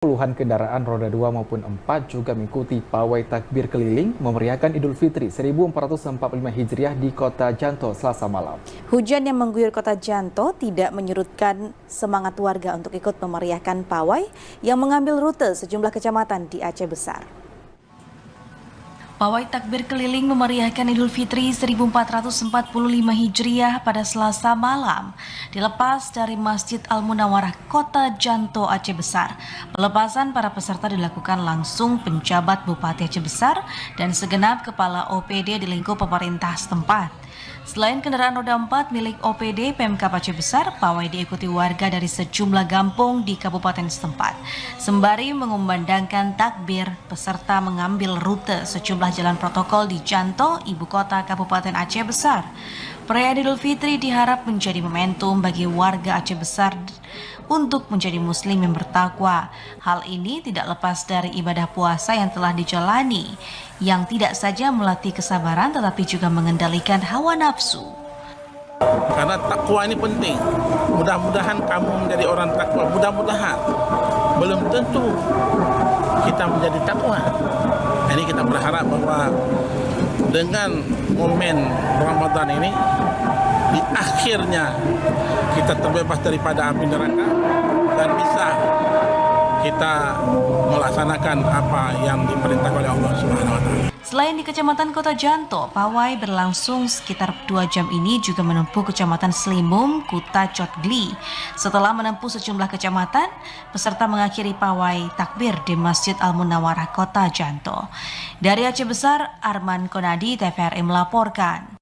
Puluhan kendaraan roda 2 maupun 4 juga mengikuti pawai takbir keliling memeriahkan Idul Fitri 1445 Hijriah di Kota Janto Selasa malam. Hujan yang mengguyur Kota Janto tidak menyurutkan semangat warga untuk ikut memeriahkan pawai yang mengambil rute sejumlah kecamatan di Aceh Besar. Pawai takbir keliling memeriahkan Idul Fitri 1445 Hijriah pada Selasa malam dilepas dari Masjid Al-Munawwarah Kota Janto Aceh Besar. Pelepasan para peserta dilakukan langsung penjabat Bupati Aceh Besar dan segenap kepala OPD di lingkup pemerintah setempat. Selain kendaraan roda 4 milik OPD Pemkab Aceh Besar, pawai diikuti warga dari sejumlah kampung di kabupaten setempat. Sembari mengumandangkan takbir, peserta mengambil rute sejumlah jalan protokol di Janto, ibu kota Kabupaten Aceh Besar. Perayaan Idul Fitri diharap menjadi momentum bagi warga Aceh Besar untuk menjadi muslim yang bertakwa. Hal ini tidak lepas dari ibadah puasa yang telah dijalani, yang tidak saja melatih kesabaran tetapi juga mengendalikan hawa nafsu. Karena takwa ini penting. Mudah-mudahan kamu menjadi orang takwa. Mudah-mudahan. Belum tentu kita menjadi takwa. Jadi kita berharap bahwa dengan momen Ramadan ini, di akhirnya kita terbebas daripada api neraka dan bisa kita melaksanakan apa yang diperintahkan oleh Allah Subhanahu wa taala. Selain di Kecamatan Kota Janto, pawai berlangsung sekitar 2 jam ini juga menempuh Kecamatan Selimum, Kuta Cotgli. Setelah menempuh sejumlah kecamatan, peserta mengakhiri pawai takbir di Masjid Al-Munawwarah Kota Janto. Dari Aceh Besar, Arman Konadi, TVRI melaporkan.